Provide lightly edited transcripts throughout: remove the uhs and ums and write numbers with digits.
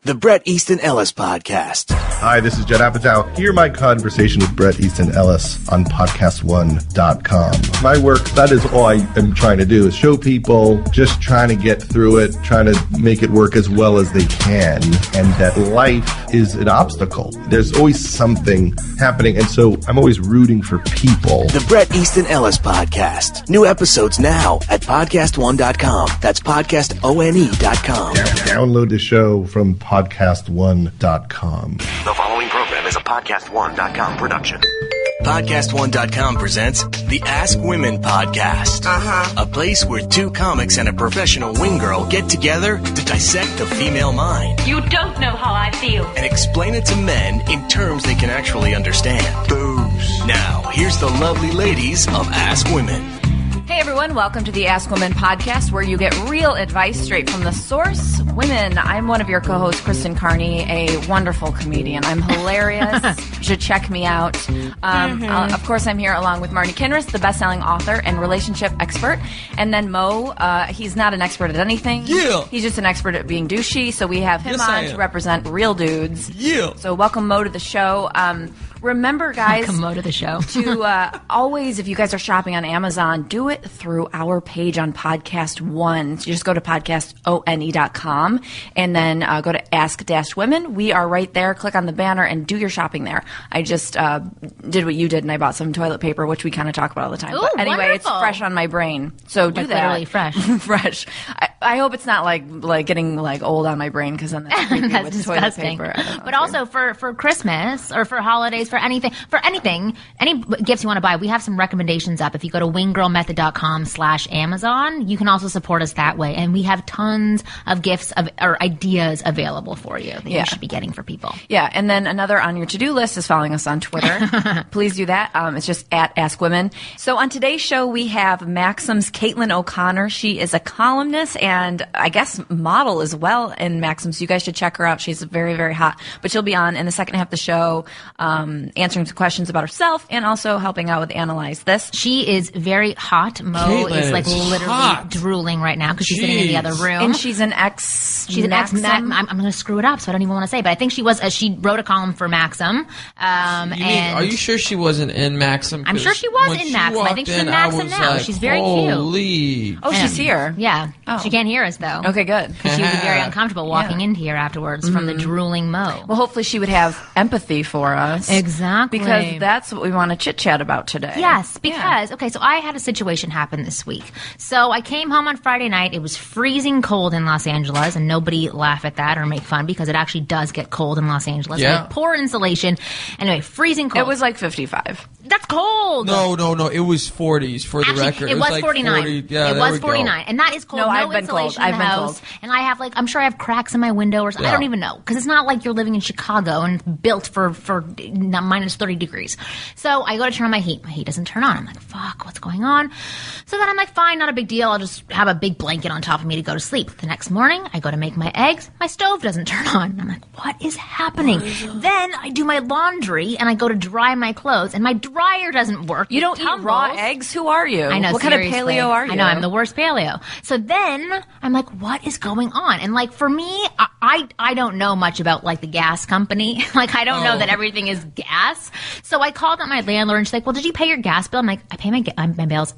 The Bret Easton Ellis Podcast. Hi, this is Judd Apatow. Hear my conversation with Bret Easton Ellis on podcast1.com. My work, that is all I am trying to do, is show people, just trying to get through it, trying to make it work as well as they can, and that life is an obstacle. There's always something happening, and so I'm always rooting for people. The Bret Easton Ellis Podcast. New episodes now at podcast1.com. That's podcastone.com. Download the show from podcast1.com. The following program is a podcast1.com production. Podcast1.com presents the Ask Women Podcast. A place where two comics and a professional wing girl get together to dissect the female mind. You don't know how I feel. And explain it to men in terms they can actually understand. Booze. Now, here's the lovely ladies of Ask Women. Hey everyone, welcome to the Ask Women podcast, where you get real advice straight from the source. Women, I'm one of your co-hosts, Kristen Carney, a wonderful comedian. I'm hilarious. You should check me out. Of course, I'm here along with Marni Kinrys, the best-selling author and relationship expert. And then Mo, he's not an expert at anything. Yeah. He's just an expert at being douchey, so we have him Yes, on to represent real dudes. Yeah. So welcome Mo to the show. Remember, guys, Welcome Mo to the show. to always, if you guys are shopping on Amazon, do it through our page on Podcast One. So you just go to podcastone.com and then go to Ask-Women. We are right there. Click on the banner and do your shopping there. I just did what you did, and I bought some toilet paper, which we kind of talk about all the time. Ooh, but anyway, wonderful. It's fresh on my brain. So do Like that. literally fresh. Fresh. I hope it's not like getting like old on my brain, because then that's creepy That's with disgusting. toilet paper. I don't know. But also for Christmas or for holidays, for anything, any gifts you want to buy, we have some recommendations up. If you go to winggirlmethod.com/Amazon, you can also support us that way. And we have tons of gifts or ideas available for you that you should be getting for people. Yeah, and then another on your to-do list is following us on Twitter. Please do that. It's just at Ask Women. So on today's show, we have Maxim's Caitlin O'Connor. She is a columnist and I guess model as well in Maxim, so you guys should check her out. She's very, very hot. But she'll be on in the second half of the show answering some questions about herself and also helping out with Analyze This. She is very hot. Mo Caitlin is like is literally hot. drooling right now because she's sitting in the other room. And she's an ex. She's an ex. Maxim. I'm going to screw it up, so I don't even want to say. But I think she was. She wrote a column for Maxim. Are you sure she wasn't in Maxim? I'm sure she was in Maxim. I think she's in Maxim now. She's very cute. Holy. Oh, she's here. Yeah. Oh. She can't hear us though. Okay, good. She would be very uncomfortable walking in here afterwards from the drooling Mo. Well, hopefully she would have empathy for us. Exactly. Because that's what we want to chit-chat about today. Yes, because, okay, so I had a situation happen this week. So I came home on Friday night. It was freezing cold in Los Angeles, and nobody laugh at that or make fun because it actually does get cold in Los Angeles. Yeah. Like poor insulation. Anyway, freezing cold. It was like 55. That's cold. No. It was 40s for the Actually, record. it was like 49. 40, yeah, it there was we go. 49, and that is cold. No, No I've been insulation cold. in the I've been house, cold. and I have I'm sure I have cracks in my window, or I don't even know, because it's not like you're living in Chicago and built for minus 30 degrees. So I go to turn on my heat. My heat doesn't turn on. I'm like, fuck, what's going on? So then I'm like, fine, not a big deal. I'll just have a big blanket on top of me to go to sleep. The next morning, I go to make my eggs. My stove doesn't turn on. I'm like, what is happening? Then I do my laundry and I go to dry my clothes, and my dryer doesn't work. You don't eat raw eggs? Who are you? I know. What seriously. kind of paleo are you? I know. I'm the worst paleo. So then I'm like, what is going on? And like for me, I don't know much about like the gas company. Like I don't know that everything is gas. So I called up my landlord and she's like, well, did you pay your gas bill? I'm like, I pay my bills.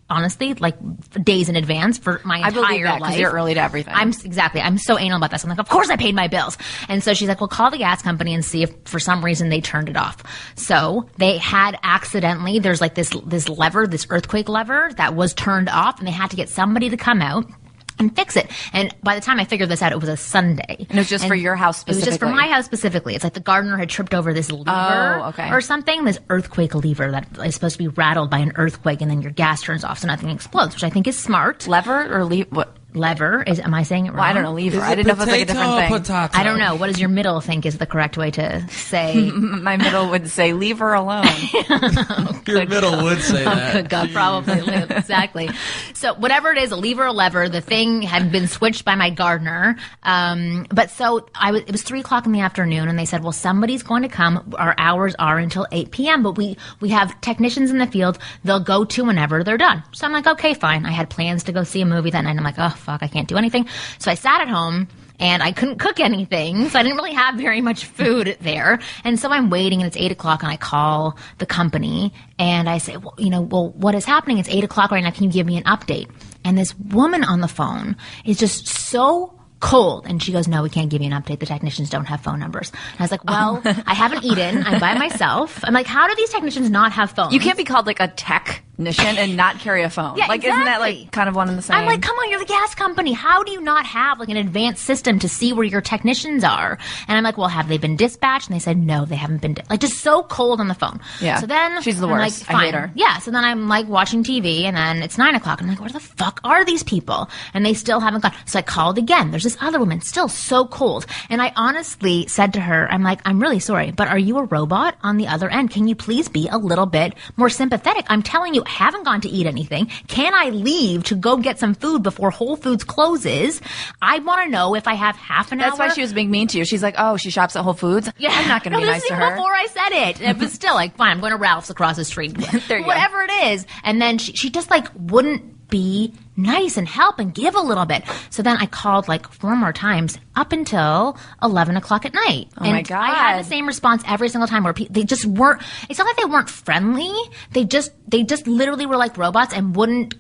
Honestly, like days in advance for my entire I believe that life. because you're early to everything. I'm so anal about this. I'm like, of course I paid my bills. And so she's like, well, call the gas company and see if for some reason they turned it off. So they had accidentally, there's like this lever, this earthquake lever that was turned off, and they had to get somebody to come out and fix it. And by the time I figured this out, it was a Sunday. And it was just for your house specifically? It was just for my house specifically. It's like the gardener had tripped over this lever or something, this earthquake lever that is supposed to be rattled by an earthquake, and then your gas turns off so nothing explodes, which I think is smart. Lever or what? Lever is? Am I saying it wrong? Well, I don't know. Lever. I didn't know if it was like a different thing. Potato? I don't know. What does your middle think is the correct way to say? My middle would say, leave her alone. Your middle would say that. Good God, probably. Exactly. So whatever it is, a lever or lever, the thing had been switched by my gardener. But so it was 3:00 in the afternoon, and they said, well, somebody's going to come. Our hours are until 8 p.m., but we have technicians in the field. They'll go to whenever they're done. So I'm like, okay, fine. I had plans to go see a movie that night. I'm like, oh, fuck, I can't do anything. So I sat at home. And I couldn't cook anything, so I didn't really have very much food there. And so I'm waiting, and it's 8 o'clock, and I call the company, and I say, well, what is happening? It's 8 o'clock right now. Can you give me an update? And this woman on the phone is just so cold. And she goes, no, we can't give you an update. The technicians don't have phone numbers. And I was like, well, I haven't eaten. I'm by myself. I'm like, how do these technicians not have phones? You can't be called like a technician and not carry a phone. Yeah, like, exactly. Isn't that like kind of one and the same? I'm like, come on, you're the gas company. How do you not have like an advanced system to see where your technicians are? And I'm like, well, have they been dispatched? And they said, no, they haven't been. Like, just so cold on the phone. Yeah. So then she's the I'm worst. like, fine. I hate her. Yeah. So then I'm like watching TV, and then it's 9 o'clock. And I'm like, where the fuck are these people? And they still haven't gone. So I called again. There's this other woman, still so cold. And I honestly said to her, I'm like, I'm really sorry, but are you a robot on the other end? Can you please be a little bit more sympathetic? I'm telling you, I haven't gone to eat anything. Can I leave to go get some food before Whole Foods closes? I want to know if I have half an hour. That's why she was being mean to you. She's like, oh, she shops at Whole Foods? Yeah. I'm not going to be nice to her. Before I said it. But still, like, fine, I'm going to Ralph's across the street. There you Whatever go. it is. And then she just, like, wouldn't be nice and help and give a little bit. So then I called like 4 more times up until 11 o'clock at night. Oh, and my God. I had the same response every single time where they just weren't, it's not like they weren't friendly. They just literally were like robots and wouldn't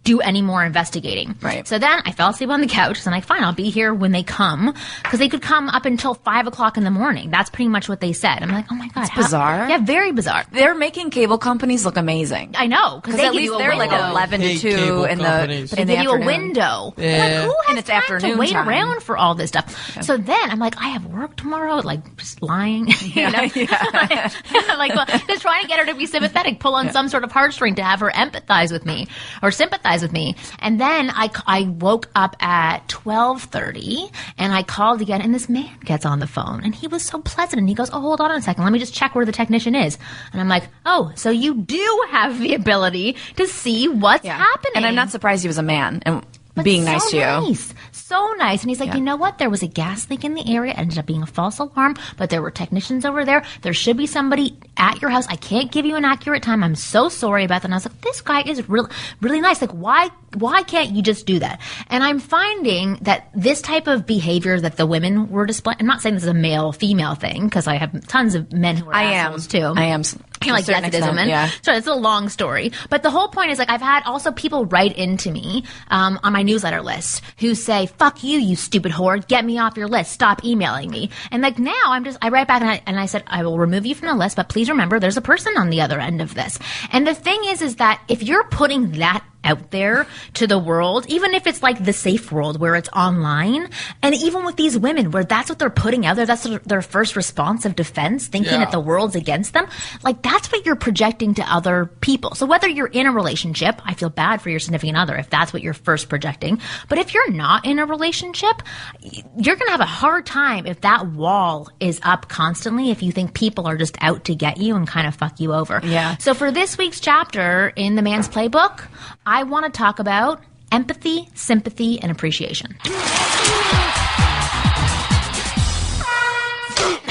do any more investigating. Right. So then I fell asleep on the couch. So I'm like, fine, I'll be here when they come. Because they could come up until 5 o'clock in the morning. That's pretty much what they said. I'm like, oh my God. It's bizarre. Yeah, very bizarre. They're making cable companies look amazing. I know. Because they at give least you a they're window. like 11 to Hate 2 cable in the companies. But they in give the you a afternoon. window. Yeah. I'm like, who has And it's time afternoon to wait time. around for all this stuff? So then I'm like, I have work tomorrow. Like, just lying. You know? Like, well, just trying to get her to be sympathetic, pull on some sort of heartstring to have her empathize with me or sympathize with me. And then I woke up at 12:30 and I called again, and this man gets on the phone, and he was so pleasant, and he goes, oh, hold on a second, let me just check where the technician is. And I'm like, oh, so you do have the ability to see what's happening. And I'm not surprised he was a man and being nice to you. So nice. And he's like, you know what? There was a gas leak in the area. It ended up being a false alarm, but there were technicians over there. There should be somebody at your house. I can't give you an accurate time. I'm so sorry about that. And I was like, this guy is really, really nice. Like, why can't you just do that? And I'm finding that this type of behavior that the women were displaying, I'm not saying this is a male-female thing, because I have tons of men who are assholes too. I am. Like, yes, it is women. Yeah. So it's a long story. But the whole point is, like, I've had also people write into me on my newsletter list who say, fuck you, you stupid whore. Get me off your list. Stop emailing me. And, like, now I write back and I said, I will remove you from the list, but please remember there's a person on the other end of this. And the thing is that if you're putting that out there to the world, even if it's like the safe world where it's online, and even with these women where that's what they're putting out there, that's their first response of defense, thinking that the world's against them, like that's what you're projecting to other people. So whether you're in a relationship, I feel bad for your significant other if that's what you're first projecting, but if you're not in a relationship, you're going to have a hard time if that wall is up constantly, if you think people are just out to get you and kind of fuck you over. Yeah. So for this week's chapter in the Man's Playbook, I want to talk about empathy, sympathy, and appreciation.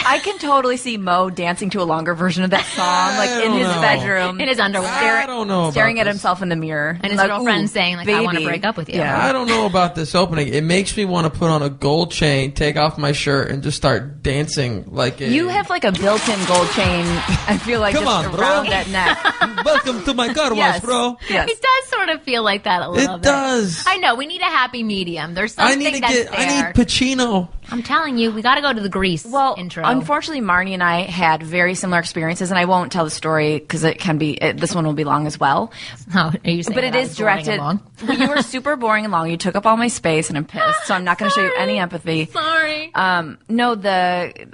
I can totally see Mo dancing to a longer version of that song, like in his bedroom, In his underwear. I don't know about staring at this. himself in the mirror, And his like, girlfriend ooh, saying, like, baby. I want to break up with you. Yeah. I don't know about this opening. It makes me want to put on a gold chain, take off my shirt, and just start dancing like a... You have like a built-in gold chain, I feel like, Come just on, bro. around that neck. Welcome to my car wash, Yes. bro. Yes. It does sort of feel like that a little bit. It does. I know. We need a happy medium. There's I something need to that's get... there. I need Pacino. I'm telling you, we got to go to the Grease Well, intro. unfortunately, Marni and I had very similar experiences, and I won't tell the story because it can be. This one will be long as well. Oh, are you saying But that it I is was boring and directed. long? Well, you were super boring and long. You took up all my space, and I'm pissed. So I'm not going to show you any empathy. Sorry. No,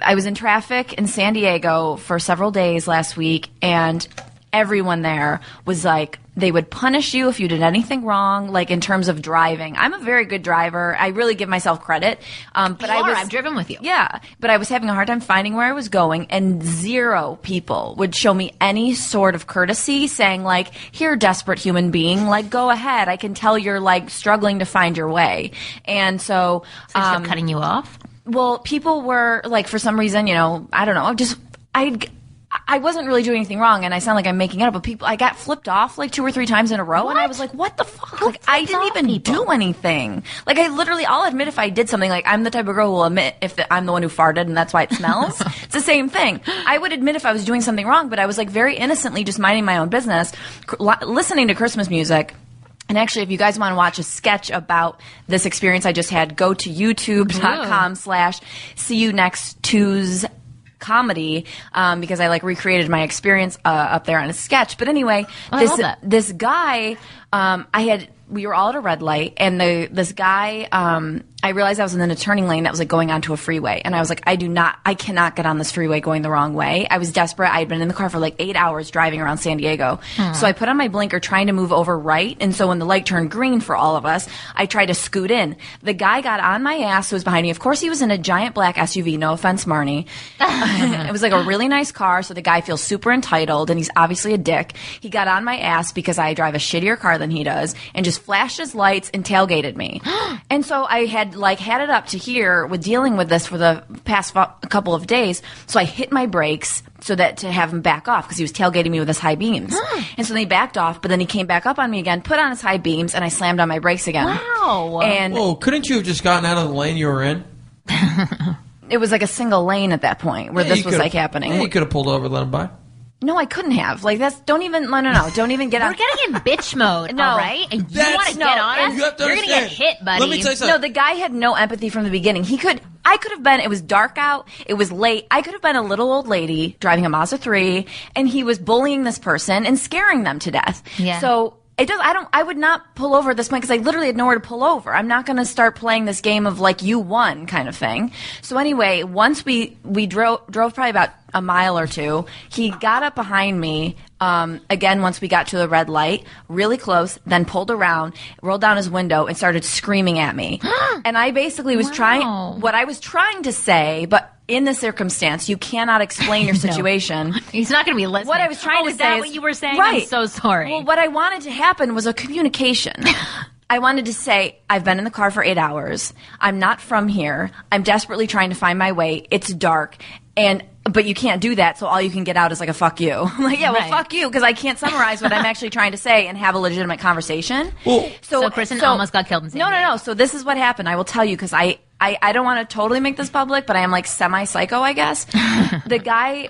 I was in traffic in San Diego for several days last week, and everyone there was like, they would punish you if you did anything wrong, like in terms of driving. I'm a very good driver. I really give myself credit. But I've driven with you. Yeah, but I was having a hard time finding where I was going, and 0 people would show me any sort of courtesy, saying like, "Here, desperate human being, like go ahead. I can tell you're like struggling to find your way." And so, So she's cutting you off? well, people were like, for some reason, I don't know, I wasn't really doing anything wrong, and I sound like I'm making it up, but I got flipped off like 2 or 3 times in a row, and I was like, what the fuck? Like, I didn't even do anything. Like, I'll admit if I did something. Like, I'm the type of girl who will admit if I'm the one who farted and that's why it smells. It's the same thing. I would admit if I was doing something wrong, but I was like very innocently just minding my own business, listening to Christmas music. And actually, if you guys want to watch a sketch about this experience I just had, go to youtube.com/seeyouNextTuesComedy, because I recreated my experience up there on a sketch. But anyway, this guy, we were all at a red light, and this guy, I realized I was in a turning lane that was going onto a freeway, and I was like, I cannot get on this freeway going the wrong way. I was desperate. I had been in the car for 8 hours driving around San Diego. So I put on my blinker trying to move over right, and so when the light turned green for all of us, I tried to scoot in. The guy got on my ass who was behind me. Of course, he was in a giant black SUV. No offense, Marnie. It was a really nice car, so the guy feels super entitled, and he's obviously a dick. He got on my ass because I drive a shittier car than he does, and just flashed his lights and tailgated me. And so I had it up to here with dealing with this for the past couple of days. So I hit my brakes to have him back off because he was tailgating me with his high beams. And so then he backed off, but then he came back up on me again, put on his high beams, and I slammed on my brakes again. Wow. And couldn't you have just gotten out of the lane you were in? It was a single lane at that point where this was happening. Yeah, you could have pulled over and let him by. No, I couldn't have. Don't even get out. We're getting in bitch mode, all right? And you want to get on us? You're going to get hit, buddy. Let me tell you something. No, the guy had no empathy from the beginning. I could have been, it was dark out, it was late, I could have been a little old lady driving a Mazda 3, and he was bullying this person and scaring them to death. Yeah. So I would not pull over at this point because I literally had nowhere to pull over. I'm not going to start playing this game of you won kind of thing. So anyway, once we drove probably about a mile or two, he got up behind me, again, once we got to the red light, really close, then pulled around, rolled down his window, and started screaming at me. And I basically was what I was trying to say, but in this circumstance, you cannot explain your situation. No. He's not going to be listening. What I was trying to say is that what you were saying? Right. I'm so sorry. Well, what I wanted to happen was a communication. I wanted to say, I've been in the car for 8 hours. I'm not from here. I'm desperately trying to find my way. It's dark. But you can't do that, so all you can get out is a fuck you. I'm like, yeah, well, right. Fuck you, because I can't summarize what I'm actually trying to say and have a legitimate conversation. Well, so Kristen almost got killed in San Diego. No. So this is what happened. I will tell you, because I don't want to totally make this public, but I am semi-psycho, I guess. The guy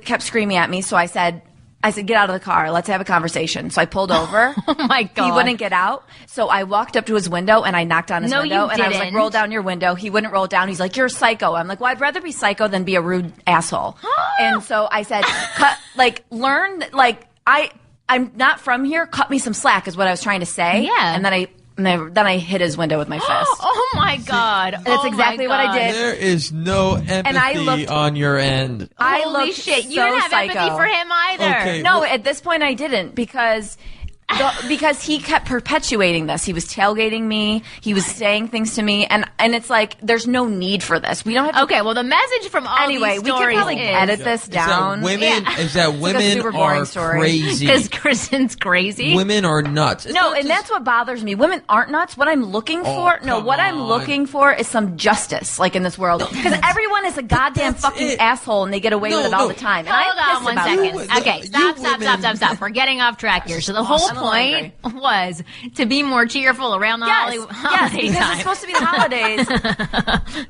kept screaming at me, so I said, get out of the car. Let's have a conversation. So I pulled over. Oh, my God. He wouldn't get out. So I walked up to his window, and I knocked on his window. And I was like, roll down your window. He wouldn't roll it down. He's like, you're a psycho. I'm like, well, I'd rather be psycho than be a rude asshole. And so I said, I'm not from here. Cut me some slack is what I was trying to say. Yeah. And then I hit his window with my fist. Oh, my God. That's exactly what I did. There is no empathy on your end. Holy shit. You didn't have empathy for him either. Okay, no, at this point I didn't because he kept perpetuating this. He was tailgating me. He was saying things to me. And it's there's no need for this. We don't have to. Okay, well, the message from all these stories we could probably edit this down. Is that women are crazy. Because Kristen's crazy. Women are nuts. That's what bothers me. Women aren't nuts. What I'm looking I'm looking for is some justice, in this world. Because everyone is a goddamn fucking asshole and they get away with it all the time. And Hold on 1 second. Okay, stop. We're getting off track here. So the whole point was to be more cheerful around the holiday because time. It's supposed to be the holidays.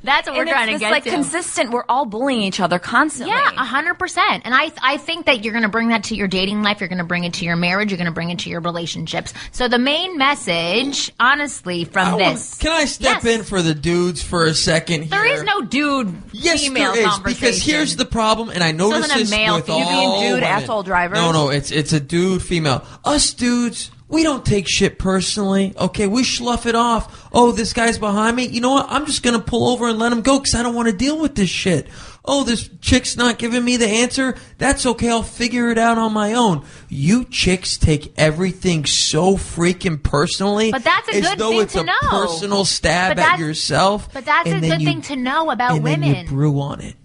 That's what we're trying to get to. Consistent. We're all bullying each other constantly. Yeah, 100%. And I think that you're going to bring that to your dating life. You're going to bring it to your marriage. You're going to bring it to your relationships. So the main message, honestly, from this. Can I step in for the dudes for a second here? There is no dude-female conversation. Because here's the problem, and I notice this with all dude women. Asshole drivers? No, it's a dude, female. Us dudes, we don't take shit personally. Okay, we slough it off. Oh, this guy's behind me. You know what? I'm just going to pull over and let him go because I don't want to deal with this shit. Oh, this chick's not giving me the answer. That's okay. I'll figure it out on my own. You chicks take everything so freaking personally. But that's a good thing to know. As though it's a personal stab at yourself. But that's a good thing to know about women. And then you brew on it.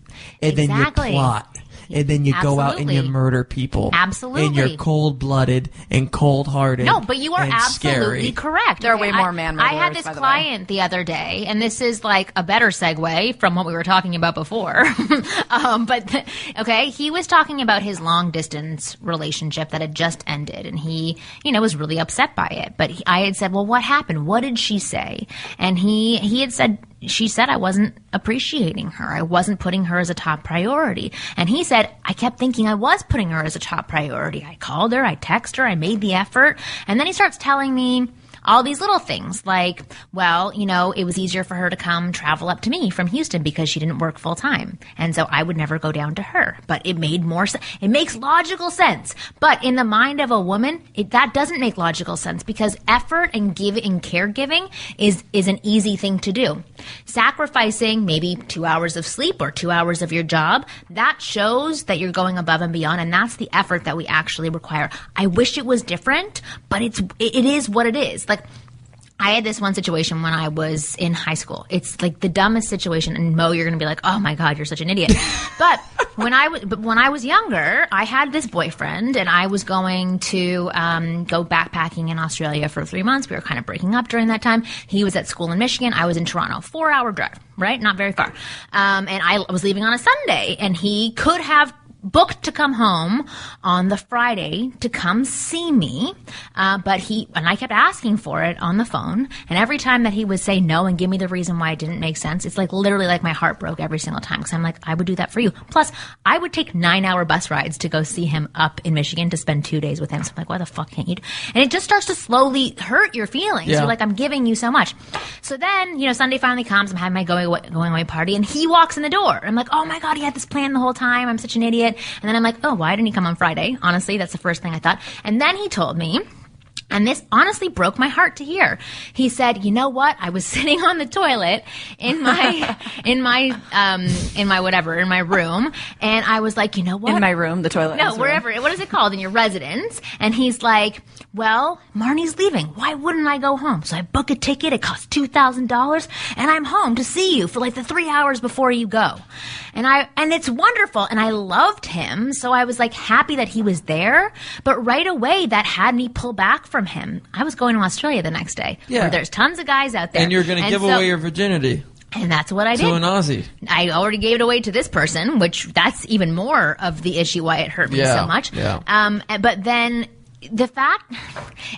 And then you plot. and then you go out and you murder people. Absolutely. And you're cold-blooded and cold-hearted. No, but you are absolutely scary. correct. There are way more man murderers, I had this client the other day, and this is like a better segue from what we were talking about before. He was talking about his long-distance relationship that had just ended, and he, was really upset by it. But I had said, well, what happened? What did she say? And he had said, she said I wasn't appreciating her. I wasn't putting her as a top priority. And he said, I kept thinking I was putting her as a top priority. I called her, I texted her, I made the effort. And then he starts telling me all these little things like, well, it was easier for her to come travel up to me from Houston because she didn't work full time. And so I would never go down to her. But it made more sense. It makes logical sense. But in the mind of a woman, that doesn't make logical sense because effort and caregiving is an easy thing to do. Sacrificing maybe 2 hours of sleep or 2 hours of your job, that shows that you're going above and beyond. And that's the effort that we actually require. I wish it was different, but it is what it is. Like, I had this one situation when I was in high school. It's like the dumbest situation. And Mo, you're going to be like, oh my God, you're such an idiot. But when I was younger, I had this boyfriend and I was going to go backpacking in Australia for 3 months. We were kind of breaking up during that time. He was at school in Michigan. I was in Toronto. 4-hour drive, right? Not very far. And I was leaving on a Sunday, and he could have booked to come home on the Friday to come see me, but I kept asking for it on the phone, and every time that he would say no and give me the reason why it didn't make sense, it's like literally like my heart broke every single time, because I'm like, I would do that for you. Plus, I would take 9-hour bus rides to go see him up in Michigan to spend 2 days with him. So I'm like, why the fuck can't you? And it just starts to slowly hurt your feelings. Yeah. You're like, I'm giving you so much. So then, Sunday finally comes. I'm having my going away party, and he walks in the door. I'm like, oh my God, he had this plan the whole time. I'm such an idiot. And then I'm like, oh, why didn't he come on Friday? Honestly, that's the first thing I thought. And then he told me, and this honestly broke my heart to hear. He said, you know what? I was sitting on the toilet in my room, and I was like, you know what? In my room, the toilet. No, wherever. What is it called? In your residence. And he's like, well, Marnie's leaving. Why wouldn't I go home? So I book a ticket. It costs $2,000, and I'm home to see you for like the 3 hours before you go. And it's wonderful. And I loved him. So I was like happy that he was there. But right away, that had me pull back from him. I was going to Australia the next day. Yeah. Where there's tons of guys out there. And you're going to give away your virginity. And that's what I did. To an Aussie. I already gave it away to this person, which that's even more of the issue why it hurt me so much. Yeah. But then the fact,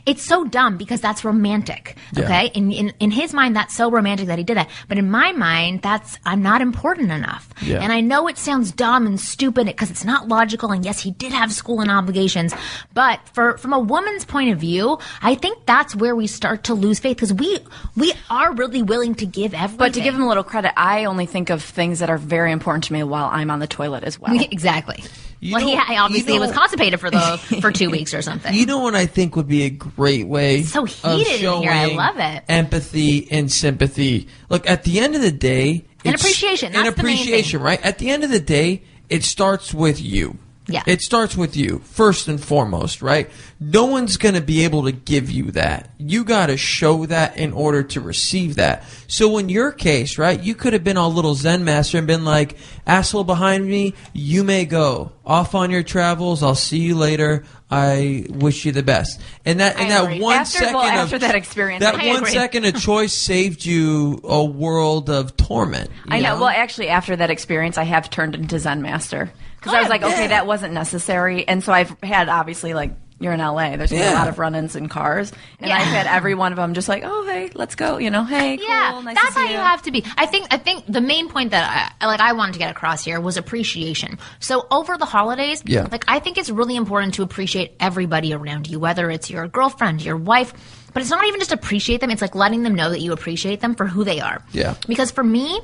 it's so dumb because that's romantic, okay? Yeah. In his mind, that's so romantic that he did that. But in my mind, I'm not important enough. Yeah. And I know it sounds dumb and stupid because it's not logical. And yes, he did have school and obligations. But from a woman's point of view, I think that's where we start to lose faith because we are really willing to give everything. But to give him a little credit, I only think of things that are very important to me while I'm on the toilet as well. Exactly. He obviously was constipated for 2 weeks or something. You know what I think would be a great way so heated in here. I love it. Empathy and sympathy. Look, at the end of the day, and appreciation. That's the main thing. Right? At the end of the day, it starts with you. Yeah. It starts with you, first and foremost, right? No one's going to be able to give you that. You got to show that in order to receive that. So in your case, right, you could have been all little Zen master and been like, asshole behind me, you may go. Off on your travels. I'll see you later. I wish you the best. And that 1 second after that experience, that 1 second of choice saved you a world of torment. I know. Well, actually, after that experience, I have turned into Zen master. Because I was like, okay, that wasn't necessary. And so I've had, obviously, like, you're in LA. There's been a lot of run-ins in cars. And I've had every one of them just like, oh, hey, let's go. Hey, cool. Nice that's to see how you have to be. I think the main point that I wanted to get across here was appreciation. So over the holidays, I think it's really important to appreciate everybody around you, whether it's your girlfriend, your wife. But it's not even just appreciate them. It's like letting them know that you appreciate them for who they are. Yeah. Because for me,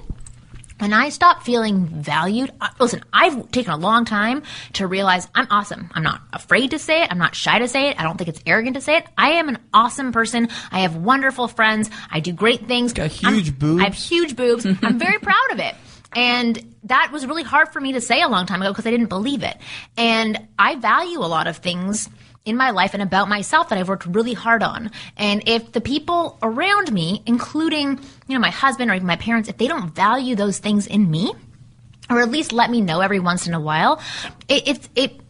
when I stopped feeling valued, listen, I've taken a long time to realize I'm awesome. I'm not afraid to say it. I'm not shy to say it. I don't think it's arrogant to say it. I am an awesome person. I have wonderful friends. I do great things. Got huge boobs. I have huge boobs. I'm very proud of it. And that was really hard for me to say a long time ago because I didn't believe it. And I value a lot of things in my life and about myself that I've worked really hard on. And if the people around me, including, my husband or even my parents, if they don't value those things in me, or at least let me know every once in a while, it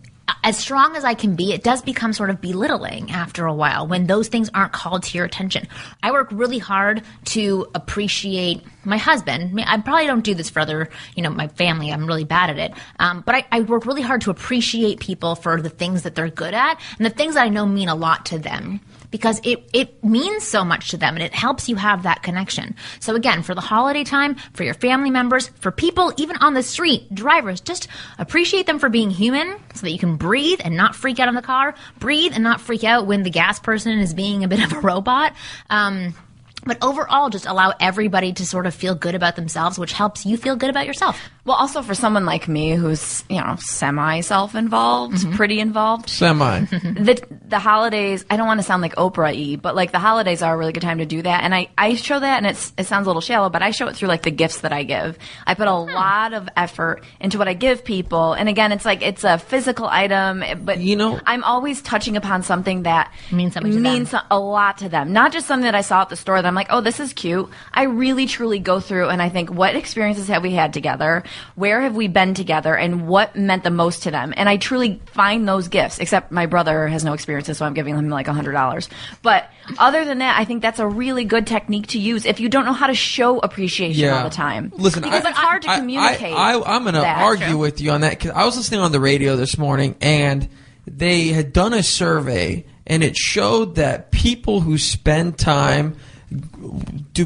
as strong as I can be, it does become sort of belittling after a while when those things aren't called to your attention. I work really hard to appreciate my husband. I mean, I probably don't do this for other, my family. I'm really bad at it. But I work really hard to appreciate people for the things that they're good at and the things that I know mean a lot to them. Because it means so much to them and it helps you have that connection. So again, for the holiday time, for your family members, for people even on the street, drivers, just appreciate them for being human so that you can breathe and not freak out in the car, breathe and not freak out when the gas person is being a bit of a robot. But overall, just allow everybody to sort of feel good about themselves, which helps you feel good about yourself. Well, also for someone like me who's, semi-self-involved, pretty involved. Semi. The holidays, I don't want to sound like Oprah-y, but like the holidays are a really good time to do that. And I show that, and it sounds a little shallow, but I show it through like the gifts that I give. I put a lot of effort into what I give people. And again, it's like it's a physical item, but I'm always touching upon something that means a lot to them. Not just something that I saw at the store that I'm like, oh, this is cute. I really, truly go through and I think, what experiences have we had together? Where have we been together? And what meant the most to them? And I truly find those gifts, except my brother has no experiences, so I'm giving him like $100. But other than that, I think that's a really good technique to use if you don't know how to show appreciation all the time. Listen, because it's hard to communicate. I'm going to argue with you on that, because I was listening on the radio this morning, and they had done a survey, and it showed that people who spend time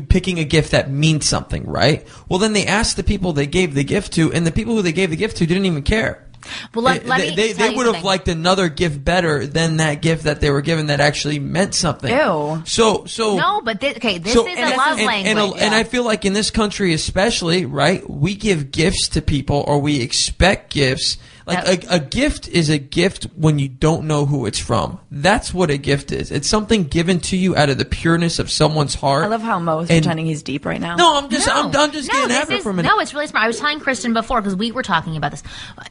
picking a gift that means something, right? Well, then they asked the people they gave the gift to, and the people who they gave the gift to didn't even care. Well, they would have liked another gift better than that gift that they were given that actually meant something. Ew. So no, but this is a love language. And I feel like in this country especially, right, we give gifts to people, or we expect gifts. Like a gift is a gift when you don't know who it's from. That's what a gift is. It's something given to you out of the pureness of someone's heart. I love how Mo's pretending he's deep right now. No, I'm just getting after it for a minute. No, it's really smart. I was telling Kristen before, because we were talking about this.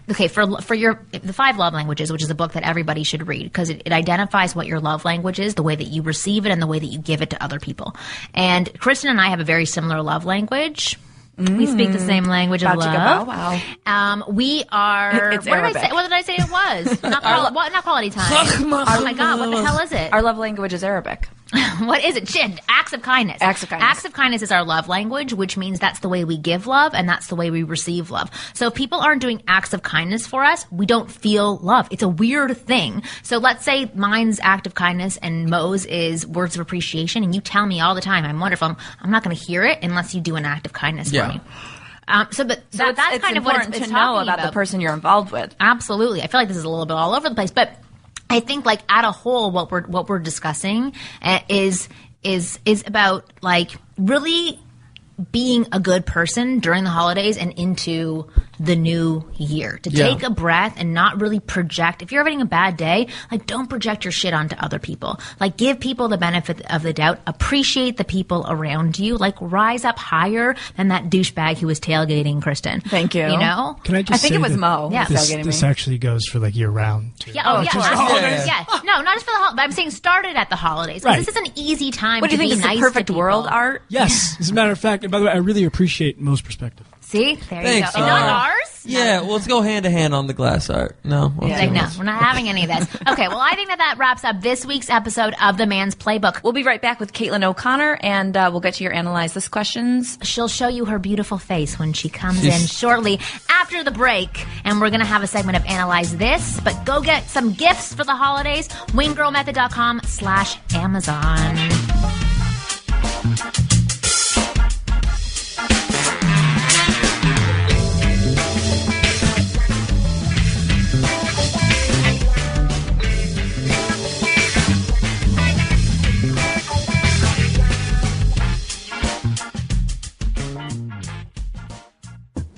Okay, for the 5 love languages, which is a book that everybody should read, because it identifies what your love language is, the way that you receive it, and the way that you give it to other people. And Kristen and I have a very similar love language. We speak the same language of love. Wow. We are. It's Arabic. What did I say it was? Not quality time. Oh my God! What the hell is it? Our love language is Arabic. What is it? Shit, acts of kindness. Acts of kindness. Acts of kindness is our love language, which means that's the way we give love and that's the way we receive love. So if people aren't doing acts of kindness for us, we don't feel love. It's a weird thing. So let's say mine's act of kindness and Mo's is words of appreciation, and you tell me all the time, I'm wonderful. I'm not going to hear it unless you do an act of kindness for me. That's kind of what it's to know about the person you're involved with. Absolutely. I feel like this is a little bit all over the place, but I think, like, at a whole, what we're discussing is about, like, really being a good person during the holidays and into the new year. To take a breath and not really project. If you're having a bad day, like, don't project your shit onto other people. Like, give people the benefit of the doubt. Appreciate the people around you. Like, rise up higher than that douchebag who was tailgating Kristen. Thank you. You know? Can I just think it was Mo. Yeah. This actually goes for, like, year round too. Yeah. No, not just for the holidays. But I'm saying start it at the holidays. Right. This is an easy time to be nice to people. What do you think is the perfect world, Art? Yes. As a matter of fact, and by the way, I really appreciate Mo's perspective. See? There Thanks, you go. And not ours? Yeah, well, let's go hand to hand on the glass art. No. No, we're not having any of this. Okay, well, I think that wraps up this week's episode of The Man's Playbook. We'll be right back with Caitlin O'Connor, and we'll get to your Analyze This questions. She'll show you her beautiful face when she comes in shortly after the break, and we're going to have a segment of Analyze This, but go get some gifts for the holidays. wingirlmethod.com/Amazon.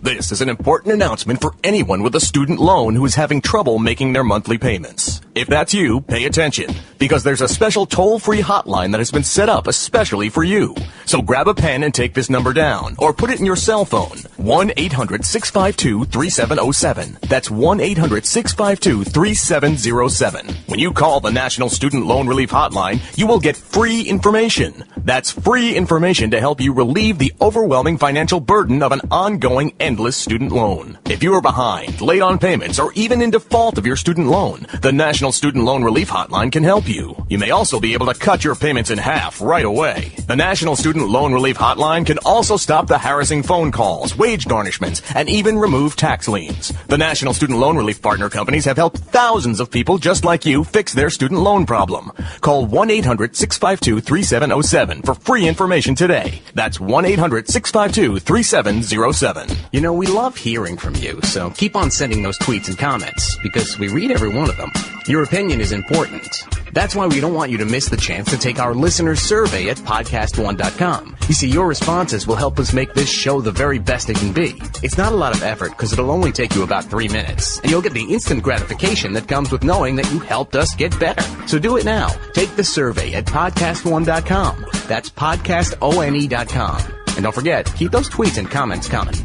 This is an important announcement for anyone with a student loan who is having trouble making their monthly payments. If that's you, pay attention, because there's a special toll-free hotline that has been set up especially for you. So grab a pen and take this number down, or put it in your cell phone. 1-800-652-3707. That's 1-800-652-3707. When you call the National Student Loan Relief Hotline, you will get free information. That's free information to help you relieve the overwhelming financial burden of an ongoing endless student loan. If you are behind, late on payments, or even in default of your student loan, the National Student Loan Relief Hotline can help you. You may also be able to cut your payments in half right away. The National Student Loan Relief Hotline can also stop the harassing phone calls, wage garnishments, and even remove tax liens. The National Student Loan Relief partner companies have helped thousands of people just like you fix their student loan problem. Call 1-800-652-3707 for free information today. That's 1-800-652-3707. You know, we love hearing from you, so keep on sending those tweets and comments, because we read every one of them. Your opinion is important. That's why we don't want you to miss the chance to take our listeners' survey at podcast1.com. You see, your responses will help us make this show the very best it can be. It's not a lot of effort, because it'll only take you about 3 minutes, and you'll get the instant gratification that comes with knowing that you helped us get better. So do it now. Take the survey at podcast1.com. That's podcastone.com. And don't forget, keep those tweets and comments coming.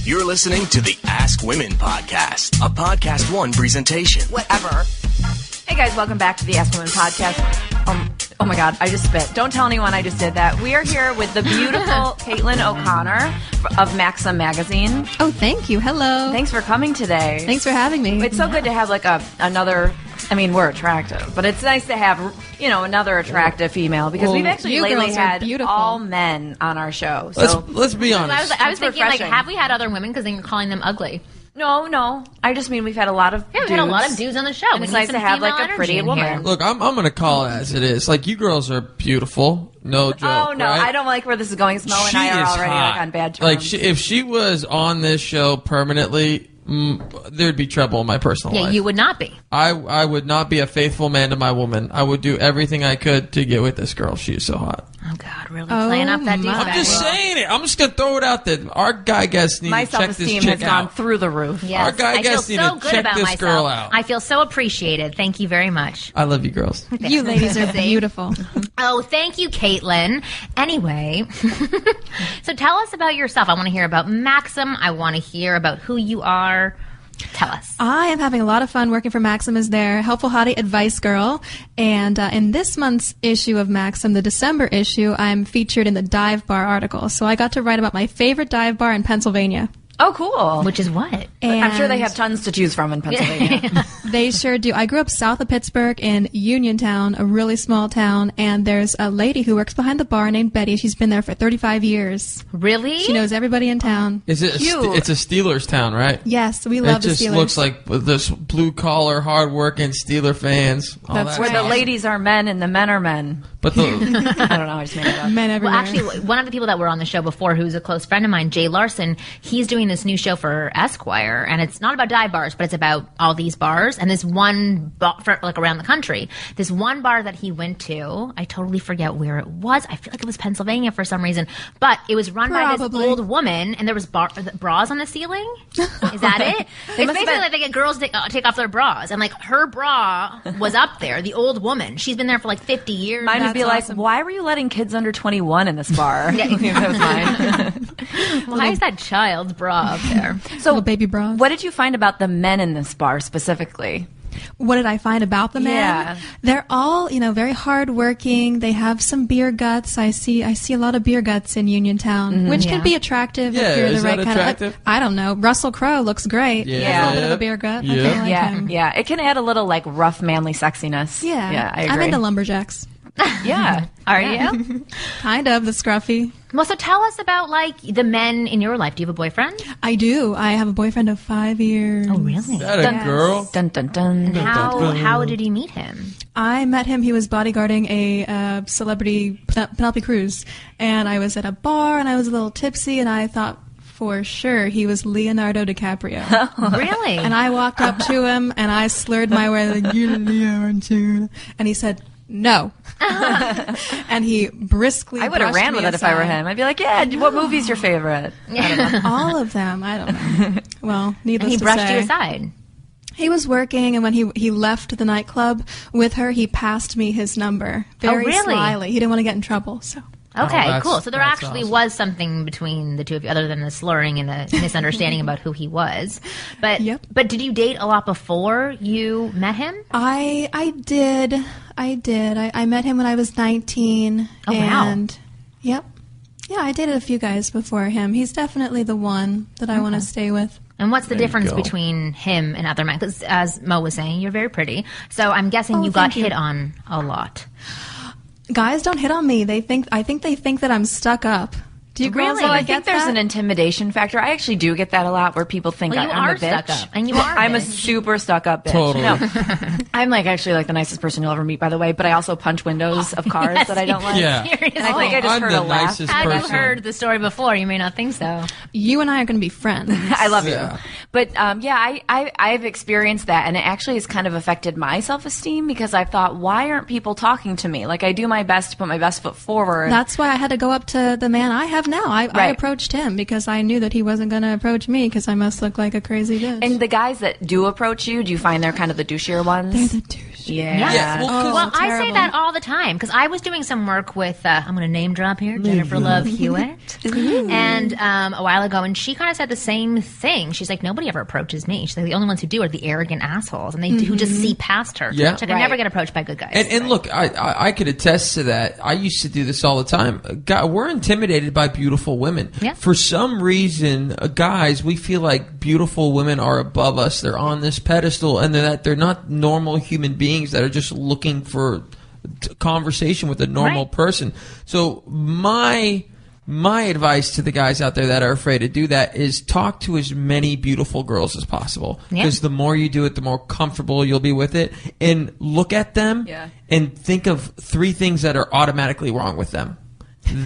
You're listening to the Ask Women podcast, a Podcast One presentation. Whatever. Hey guys, welcome back to the Ask Women podcast. Oh my God, I just spit. Don't tell anyone I just did that. We are here with the beautiful Caitlin O'Connor of Maxim Magazine. Oh, thank you. Hello. Thanks for coming today. Thanks for having me. It's so good to have like another. I mean, we're attractive, but it's nice to have, another attractive female, because we've actually lately had all men on our show. So let's be honest. I was thinking, have we had other women? Because then you're calling them ugly. No. I just mean we've had a lot of dudes. We've had a lot of dudes on the show. And it's nice to have like a pretty woman. Look, I'm going to call it as it is. Like, you girls are beautiful. No joke. Oh, no. Right? I don't like where this is going. Smo and I are already on bad terms. Like, if she was on this show permanently, there'd be trouble in my personal life. Yeah, you would not be. I would not be a faithful man to my woman. I would do everything I could to get with this girl. She is so hot. Oh, God, really playing up that douchebag. I'm just saying it. I'm just going to throw it out there. Our guy guests need to check this chick out. My self-esteem has gone through the roof. Yes. Our guy guests need to check this girl out. I feel so appreciated. Thank you very much. I love you girls. You ladies are beautiful. Oh, thank you, Caitlin. Anyway, so tell us about yourself. I want to hear about Maxim. I want to hear about who you are. Tell us. I am having a lot of fun working for Maxim as their helpful hottie advice girl. And in this month's issue of Maxim, the December issue, I'm featured in the dive bar article. So I got to write about my favorite dive bar in Pennsylvania. Oh, cool. Which is what? And I'm sure they have tons to choose from in Pennsylvania. They sure do. I grew up south of Pittsburgh in Uniontown, a really small town, and there's a lady who works behind the bar named Betty. She's been there for 35 years. Really? She knows everybody in town. Is it? It's a Steelers town, right? Yes, we love the Steelers. It just looks like this blue-collar, hard-working Steeler fans. That's where the ladies are men and the men are men. But the I don't know. I just made it up. Men everywhere. Well, actually, one of the people that were on the show before, who's a close friend of mine, Jay Larson, he's doing this new show for Esquire, and it's not about dive bars, but it's about all these bars. And this one bar, like around the country, this one bar that he went to, I totally forget where it was. I feel like it was Pennsylvania for some reason, but it was run by this old woman, and there was bras on the ceiling. Is that it? It's basically like they get girls to take off their bras, and like her bra was up there. The old woman, she's been there for like 50 years. Mine would be awesome. Like, why were you letting kids under 21 in this bar? Yeah. That was mine. Why is that child's bra up there? So, baby bra. What did you find about the men in this bar specifically? What did I find about the men? Yeah. They're all, very hardworking. They have some beer guts. I see a lot of beer guts in Uniontown, which can be attractive if you're the right kind of. I don't know. Russell Crowe looks great. Yeah. A bit of a beer gut. Yeah. I kinda like him. Yeah. It can add a little like rough, manly sexiness. Yeah. I agree. I'm into lumberjacks. Yeah. Are you? Kind of, the scruffy. Well, so tell us about, like, the men in your life. Do you have a boyfriend? I do. I have a boyfriend of 5 years. Oh, really? Is that a girl? Dun, dun, dun. And how did you meet him? I met him. He was bodyguarding a celebrity, Penelope Cruz. And I was at a bar, and I was a little tipsy, and I thought for sure he was Leonardo DiCaprio. Really? And I walked up to him, and I slurred my way, like, "You're Leo, aren't you?" And he said, "No." And he briskly I would have ran with it if I were him. I'd be like, yeah, what movie's your favorite? I don't know. All of them. I don't know. Well, needless to say. And he brushed you aside. He was working, and when he left the nightclub with her, he passed me his number. Very really? slyly. He didn't want to get in trouble, so. Okay, cool. So there that's actually awesome. was something between the two of you, other than the slurring and the misunderstanding about who he was. But Yep. but did you date a lot before you met him? I did. I met him when I was 19. Oh, wow. And yep. Yeah, I dated a few guys before him. He's definitely the one that I want to stay with. And what's the There you difference go. between him and other men? Because as Mo was saying, you're very pretty. So I'm guessing you got thank you. hit on a lot. Guys don't hit on me. I think they think that I'm stuck up. Do you girls Really? ever I I think get there's that? an intimidation factor. I actually do get that a lot where people think Well, you I'm are a bitch. stuck up, and you are a I'm a bitch. super stuck up bitch. Totally. No. I'm like actually like the nicest person you'll ever meet, by the way, but I also punch windows of cars Yes, that I don't like. Yeah. Seriously. And I think I just I'm heard the a laugh. nicest Had you person. heard the story before, you may not think so. You and I are going to be friends. I love Yeah. you. But I've experienced that, and it actually has kind of affected my self-esteem because I've thought, why aren't people talking to me? Like I do my best to put my best foot forward. That's why I had to go up to the man I have now. I Right. approached him because I knew that he wasn't going to approach me because I must look like a crazy bitch. and the guys that do approach you, do you find they're kind of the douchier ones? they're the douche. Yeah. Yeah, well, 'cause- Well, I say terrible. that all the time because I was doing some work with, I'm going to name drop here, Jennifer Love Hewitt, and a while ago, and she kind of said the same thing. She's like, nobody ever approaches me. She's like, the only ones who do are the arrogant assholes, and they who just see past her. Yeah. She's like, I never get approached by good guys. And look, I could attest to that. I used to do this all the time. We're intimidated by beautiful women. Yeah. For some reason, guys, we feel like beautiful women are above us. They're on this pedestal, and they're not normal human beings that are just looking for conversation with a normal Right. person. So my advice to the guys out there that are afraid to do that is talk to as many beautiful girls as possible. Yeah. Because the more you do it, the more comfortable you'll be with it. And look at them Yeah. and think of 3 things that are automatically wrong with them.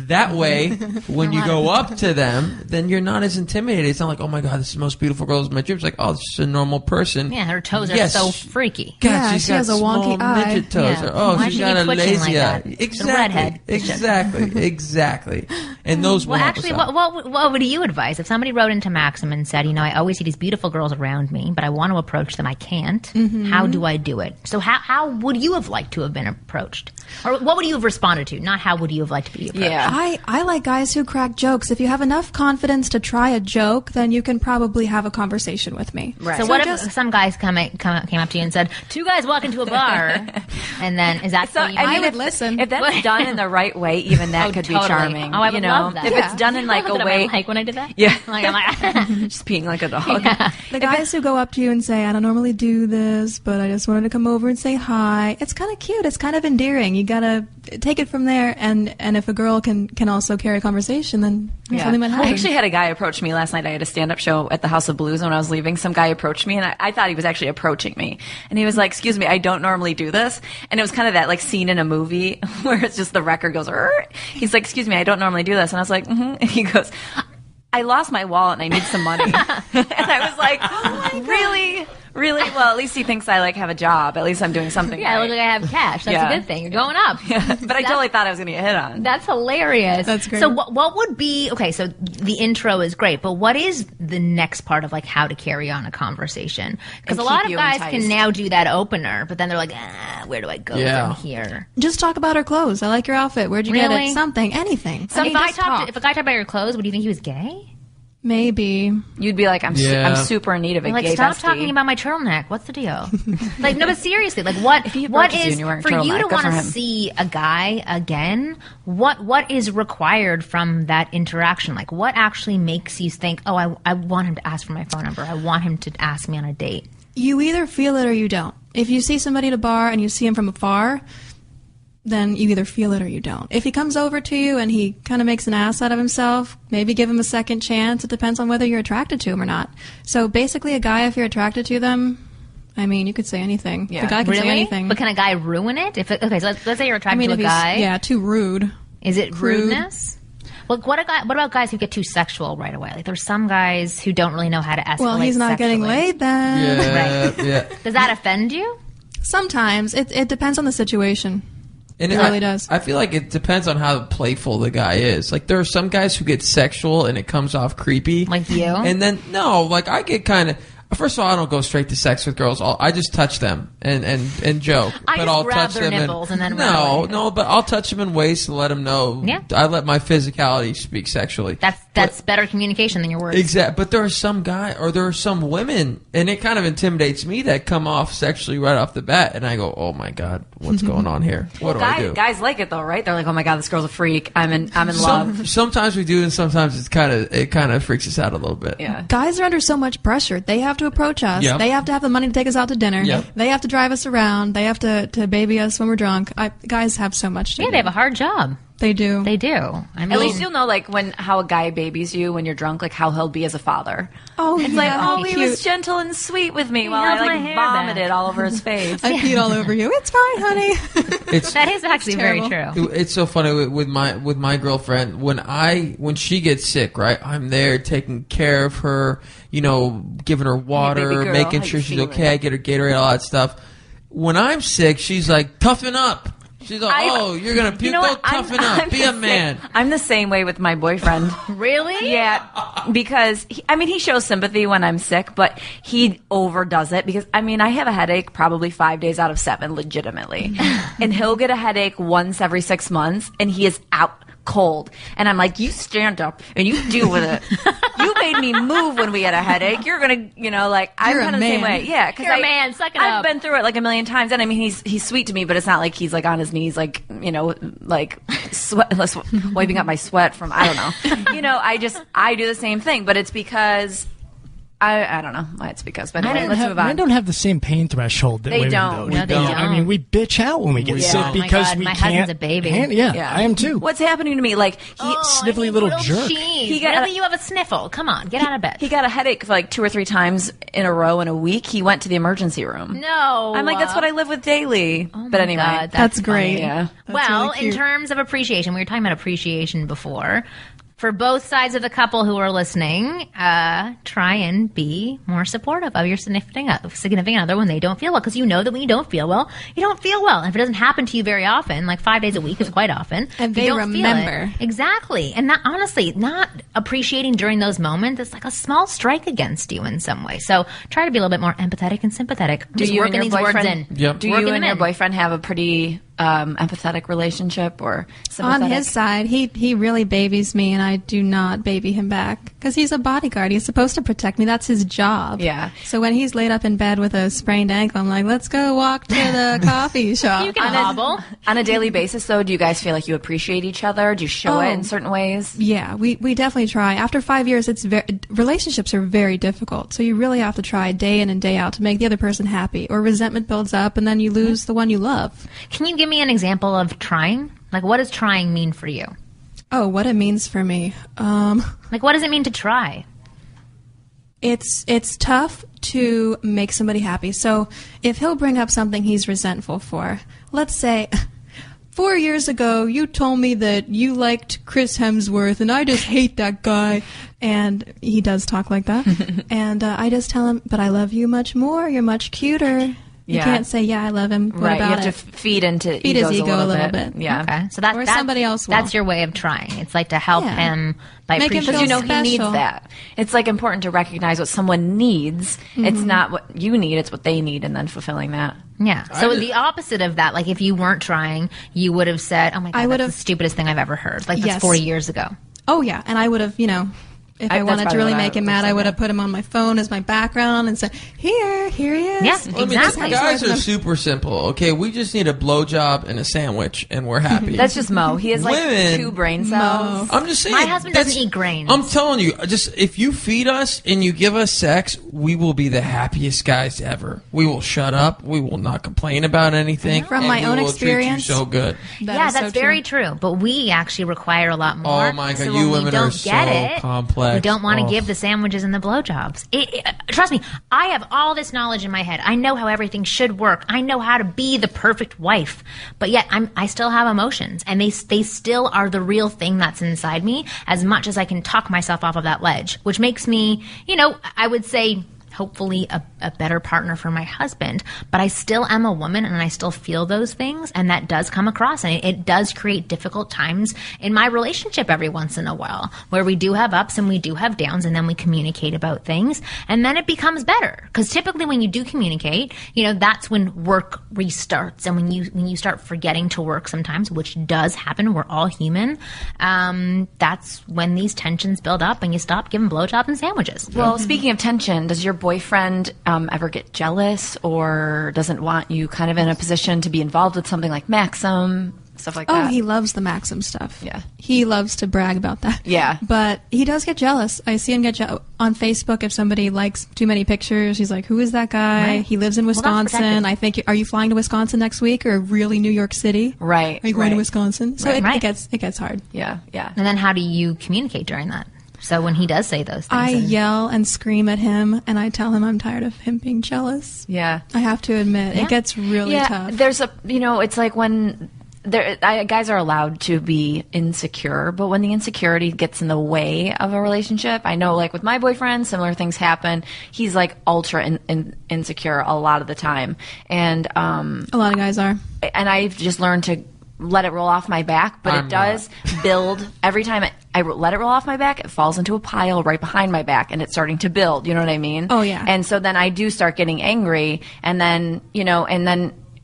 That way, when you go up to them, then you're not as intimidated. It's not like, oh my God, this is the most beautiful girl in my dreams. Like, oh, this is a normal person. yeah, her toes are Yes. so freaky. God, Yeah, she's she got has a small wonky eye. midget toes. Yeah. Oh, Why she's should got you a be twitching like lazy eye. that? It's a Exactly. redhead. Exactly. And those Well, will actually, help us out. what would you advise if somebody wrote into Maxim and said, I always see these beautiful girls around me, but I want to approach them, I can't. How do I do it? So how would you have liked to have been approached, or what would you have responded to? Not how would you have liked to be approached? Yeah. I like guys who crack jokes. If you have enough confidence to try a joke, then you can probably have a conversation with me. Right. So what if just- some guys came up to you and said, 2 guys walk into a bar, and then is that So, what you I mean, would if, listen. if that's done in the right way, even that could totally. be charming. Oh, I would you know? love that. If Yeah. it's done in like a Did I way, like when I did that? Yeah. Like, I'm like, just peeing like a dog. The guys who go up to you and say, I don't normally do this, but I just wanted to come over and say hi. It's kind of cute. It's kind of endearing. You gotta take it from there. And if a girl can also carry a conversation, then something might happen. I actually had a guy approach me last night. I had a stand-up show at the House of Blues, and when I was leaving, some guy approached me, and I thought he was actually approaching me. And he was like, excuse me, I don't normally do this. And it was kind of that like scene in a movie where it's just the record goes, "Rrr." He's like, excuse me, I don't normally do this. And I was like, mm-hmm. And he goes, I lost my wallet and I need some money. And I was like, really? Really? Well, at least he thinks I like have a job. At least I'm doing something. yeah, I right. look like I have cash. That's Yeah. a good thing. You're going up. But I totally thought I was going to get hit on. That's hilarious. That's great. So what would be, okay, so the intro is great, but what is the next part of like how to carry on a conversation? Because And a lot keep of you guys enticed. can now do that opener, but then they're like, where do I go Yeah. from here? Just talk about her clothes. I like your outfit. Where'd you get Really? it? Something. Anything. So if a guy talked about your clothes, would you think he was gay? Maybe. You'd be like, I'm Yeah. super in need of a Like, gay stop bestie. talking about my turtleneck. What's the deal? Like, no, but seriously, like, what he what approaches you is and you're wearing for you turtleneck, to good want for to him. see a guy again? What is required from that interaction? Like, what actually makes you think, oh, I want him to ask for my phone number. I want him to ask me on a date. You either feel it or you don't. If you see somebody at a bar and you see him from afar, then you either feel it or you don't. If he comes over to you and he kind of makes an ass out of himself, maybe give him a second chance. It depends on whether you're attracted to him or not. So basically, a guy, if you're attracted to them, I mean, you could say anything. Yeah. The guy can Really? say anything. But can a guy ruin it? Okay, so let's say you're I attracted mean, to if a he's guy. too rude. Is it crude. rudeness? Well, what about guys who get too sexual right away? Like, there's some guys who don't really know how to escalate. Well, he's not getting sexually. laid then. Yeah, yeah. Does that offend you? Sometimes. It depends on the situation. And It really does. I feel like it depends on how playful the guy is. Like, there are some guys who get sexual and it comes off creepy. Like you? And then, no, like, I get kind of... First of all, I don't go straight to sex with girls. I just touch them and joke. I'll grab their nipples and then run away. But I'll touch them in ways to let them know. Yeah. I let my physicality speak sexually. That's better communication than your words. Exactly. But there are some there are some women, and it kind of intimidates me, that come off sexually right off the bat, and I go, oh my God, what's going on here? What do I do? Guys like it though, right? They're like, oh my God, this girl's a freak. I'm in love. Sometimes we do, and sometimes it kind of freaks us out a little bit. Yeah. Guys are under so much pressure. They have to approach us. Yep. They have to have the money to take us out to dinner. Yep. They have to drive us around. They have to baby us when we're drunk. Guys have so much to do. They have a hard job. They do. They do. I mean, At least you'll know, like, how a guy babies you when you're drunk, like how he'll be as a father. Oh, it's like, he was gentle and sweet with me while I like vomited all over his face. I peed all over you. It's fine, honey. That is actually very true. It's so funny with my girlfriend. When she gets sick, right, I'm there taking care of her, giving her water, Hey, baby girl, making how sure you she's feeling? okay. I get her Gatorade, all that stuff. When I'm sick, she's like, toughen up. She's like, you're going to puke? Go toughen up. Be a man. I'm the same way with my boyfriend. Really? Yeah, because, he shows sympathy when I'm sick, but he overdoes it because, I have a headache probably 5 days out of 7, legitimately. And he'll get a headache once every 6 months, and he is out cold. And I'm like, you stand up and you deal with it. You made me move when we had a headache. You're going to, I'm kind of the same way. Yeah. You're a man. Suck it up. I've been through it like a million times. And he's sweet to me, but it's not like he's like on his knees, like, sweat, wiping up my sweat from, I don't know. I do the same thing, but it's because I don't know why it's because, but anyway, let's move on. Men don't have the same pain threshold that women don't. do. No, they don't. I mean, we bitch out when we get sick Oh my because God, we my can't. husband's a baby. Yeah, I am too. What's happening to me? Like, sniffly little jerk. He got, you have a sniffle. Come on, get out of bed. He got a headache for like 2 or 3 times in a row in a week. He went to the emergency room. No. I'm like, that's what I live with daily. But anyway. God, that's great. Yeah. Well, really in cute. terms of appreciation, we were talking about appreciation before. For both sides of the couple who are listening, try and be more supportive of your significant other when they don't feel well. Because you know that when you don't feel well, you don't feel well. And if it doesn't happen to you very often, like 5 days a week is quite often. And if you they don't feel remember. it, exactly. And that, honestly, not appreciating during those moments, it's like a small strike against you in some way. So try to be a little bit more empathetic and sympathetic. Do Just you working and your these words boyfriend? in. Yep. Do you Working and them your in. boyfriend have a pretty empathetic relationship or sympathetic? On his side, he really babies me, and I do not baby him back because he's a bodyguard. He's supposed to protect me. That's his job. Yeah. So when he's laid up in bed with a sprained ankle, I'm like, let's go walk to the coffee shop. You can hobble. On a daily basis, though, do you guys feel like you appreciate each other? Do you show it in certain ways? Yeah, we definitely try. After 5 years, relationships are very difficult. So you really have to try day in and day out to make the other person happy, or resentment builds up, and then you lose the one you love. Can you give me an example of trying? Like, what does trying mean for you? Oh, what it means for me. Like, what does it mean to try? It's tough to make somebody happy. So if he'll bring up something he's resentful for, let's say 4 years ago you told me that you liked Chris Hemsworth and I just hate that guy, and he does talk like that. And I just tell him, but I love you much more. You're much cuter. You can't say, yeah, I love him. What Right, about you have it? to feed his ego a little bit. Yeah. Okay, so that's somebody else will. That's your way of trying. It's like to help him by Make him appreciating. feel Because he needs special. that. It's like important to recognize what someone needs. It's not what you need, it's what they need, and then fulfilling that. Yeah. So the opposite of that, like if you weren't trying, you would have said, "Oh my God, I would that's have- the stupidest thing I've ever heard." Like that's Yes. 40 years ago. Oh, yeah. And I would have, if I That's wanted to probably really what I make him would have mad, I said, would have yeah. put him on my phone as my background and said, here he is. Yeah, I mean, exactly. guys are super simple. Okay, we just need a blowjob and a sandwich, and we're happy. That's just Mo. He has like Women- 2 brain cells. I'm just saying. My husband doesn't that's- eat grains. I'm telling you, just if you feed us and you give us sex, we will be the happiest guys ever. We will shut up. We will not complain about anything. From and my we own will experience, treat you so good. Yeah, is so that's very true. true. But we actually require a lot more. Oh my God, so you when we women don't are get so it, complex. we don't want to Oh. give the sandwiches and the blowjobs. Trust me, I have all this knowledge in my head. I know how everything should work. I know how to be the perfect wife. But yet, I still have emotions, and they still are the real thing that's inside me. As much as I can talk myself off of that ledge, which makes me, I would say, hopefully a better partner for my husband, but I still am a woman and I still feel those things, and that does come across, and it does create difficult times in my relationship every once in a while, where we do have ups and we do have downs, and then we communicate about things, and then it becomes better. Because typically when you do communicate, that's when work restarts, and when you start forgetting to work sometimes, which does happen, we're all human, that's when these tensions build up and you stop giving blowjobs and sandwiches. Well, speaking of tension, does your boyfriend ever get jealous or doesn't want you kind of in a position to be involved with something like Maxim, stuff like that? Oh, he loves the Maxim stuff. Yeah. He loves to brag about that. Yeah. But he does get jealous. I see him get on Facebook if somebody likes too many pictures. He's like, who is that guy? Right. He lives in Wisconsin. I think, are you flying to Wisconsin next week, or really New York City? Right. Are you going to Wisconsin? So Right. it gets hard. Yeah, yeah. And then how do you communicate during that? So when he does say those things. I yell and scream at him, and I tell him I'm tired of him being jealous. Yeah. I have to admit, it gets really tough. There's it's like when guys are allowed to be insecure, but when the insecurity gets in the way of a relationship, I know, like with my boyfriend, similar things happen. He's like ultra insecure a lot of the time, and a lot of guys are. And I've just learned to let it roll off my back, but it does build every time I let it roll off my back. It falls into a pile right behind my back, and it's starting to build. You know what I mean? Oh yeah. And so then I do start getting angry, and then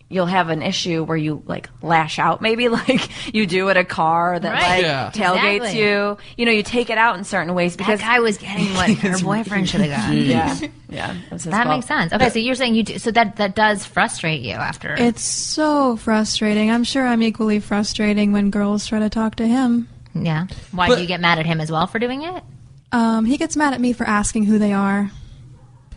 you'll have an issue where you like lash out, maybe like you do at a car that tailgates Exactly. you. You take it out in certain ways because that guy was getting what her boyfriend should have gotten. Yeah. That makes sense. Okay, so you're saying you do, so that does frustrate you after. It's so frustrating. I'm sure I'm equally frustrating when girls try to talk to him. Yeah. Why do you get mad at him as well for doing it? He gets mad at me for asking who they are.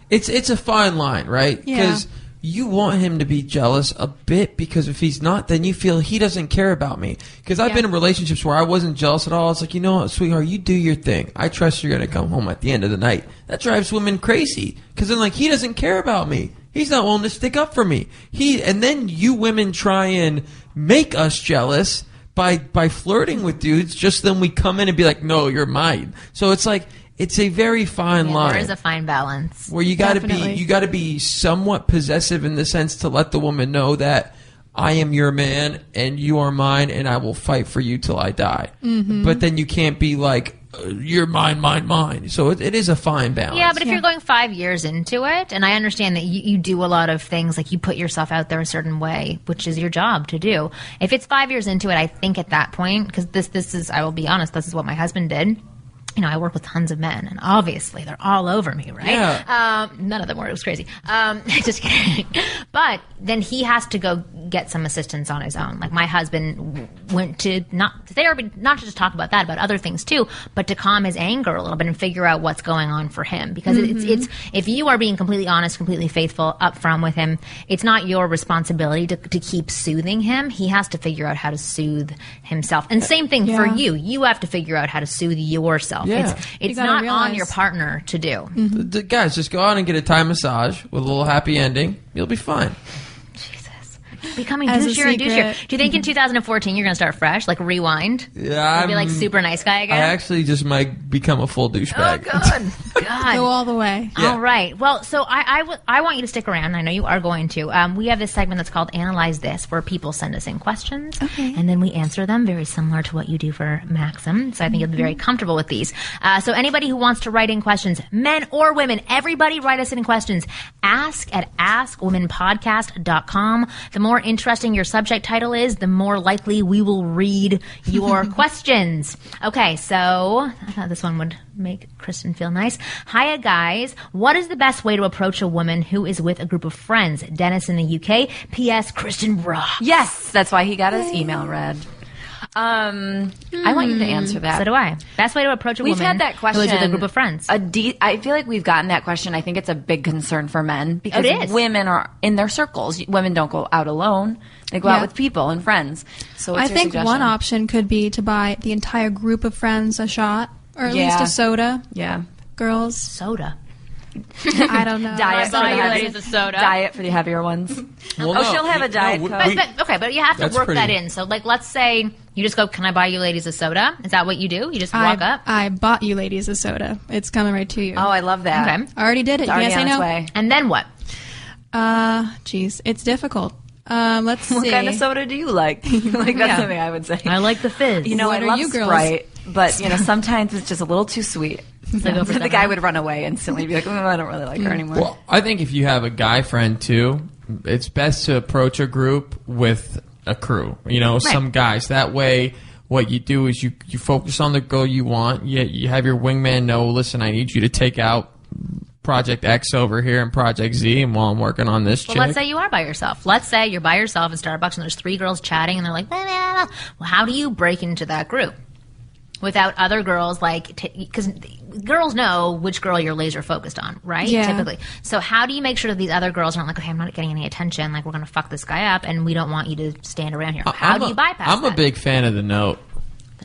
It's a fine line, right? Yeah. Because you want him to be jealous a bit, because if he's not, then you feel he doesn't care about me. Because I've been in relationships where I wasn't jealous at all. It's like, you know what, sweetheart, you do your thing. I trust you're going to come home at the end of the night. That drives women crazy. Because then, like, he doesn't care about me. He's not willing to stick up for me. And then you women try and make us jealous by flirting with dudes, just then we come in and be like, no, you're mine. So it's like, it's a very fine line. There is a fine balance. Where you got to be somewhat possessive in the sense to let the woman know that I am your man and you are mine, and I will fight for you till I die. Mm-hmm. But then you can't be like, you're mine, mine, mine. So it is a fine balance. Yeah, but if you're going 5 years into it, and I understand that you do a lot of things, like you put yourself out there a certain way, which is your job to do. If it's 5 years into it, I think at that point, because this is, I will be honest, this is what my husband did. I work with tons of men, and obviously they're all over me, right? Yeah. None of them were. It was crazy. Just kidding. But then he has to go get some assistance on his own. Like my husband went to not to therapy, not to just talk about that, about other things too, but to calm his anger a little bit and figure out what's going on for him. Because it's if you are being completely honest, completely faithful, upfront with him, it's not your responsibility to keep soothing him. He has to figure out how to soothe himself. And same thing for you. You have to figure out how to soothe yourself. Yeah. It's not on your partner to do. Mm-hmm. The guys, just go out and get a Thai massage with a little happy ending. You'll be fine. Jesus. Becoming As a douchier and douchier. secret. Do you think in 2014 you're going to start fresh? Like rewind? Yeah, You'll be like super nice guy again? I actually just might become a full douchebag. Oh, good. God. Go all the way. Yeah. All right. Well, so I want you to stick around. I know you are going to. We have this segment that's called Analyze This, where people send us in questions, and then we answer them, very similar to what you do for Maxim. So I think you'll be very comfortable with these. So anybody who wants to write in questions, men or women, everybody write us in questions. Ask at askwomenpodcast.com. The more interesting your subject title is, the more likely we will read your questions. Okay, so I thought this one would make Kristen feel nice. Hiya, guys. What is the best way to approach a woman who is with a group of friends? Dennis in the UK. P.S. Kristen rocks. Yes, that's why he got his email read. I want you to answer that. So do I. Best way to approach a We've woman had that question. who is with a group of friends. I feel like we've gotten that question. I think it's a big concern for men because It is. women are in their circles. Women don't go out alone. They go out with people and friends. So what's I your think suggestion? one option could be to buy the entire group of friends a shot, or at least a soda. Yeah. Girls. Soda. I don't know. Diet for the buy you heavy- ladies a soda. Diet for the heavier ones. Well, no, she'll have a diet no, Coke. But you have to That's work pretty- that in. So, like, let's say you just go, "Can I buy you ladies a soda?" Is that what you do? You just walk up? I bought you ladies a soda. It's coming right to you. Oh, I love that. Okay. I already did it. It's already You can't on say its no. way. And then what? Geez, it's difficult. Let's see. What kind of soda do you like? Like, that's something I would say. I like the fizz. You know, What I are love you girls? Sprite, but sometimes it's just a little too sweet. So go for The 7 guy Up. would run away instantly, be like, I don't really like her anymore. Well, I think if you have a guy friend too, it's best to approach a group with a crew. Some guys. That way, what you do is you focus on the girl you want. You have your wingman know, listen, I need you to take out Project X over here and Project Z, and while I'm working on this Well, chick. let's say you are by yourself. Let's say you're by yourself at Starbucks and there's 3 girls chatting and they're like, blah, blah, blah. Well, how do you break into that group without other girls, because girls know which girl you're laser focused on, right? Yeah. Typically. So how do you make sure that these other girls aren't like, okay, I'm not getting any attention, like we're going to fuck this guy up and we don't want you to stand around here. How do you bypass I'm that? a big fan of the note.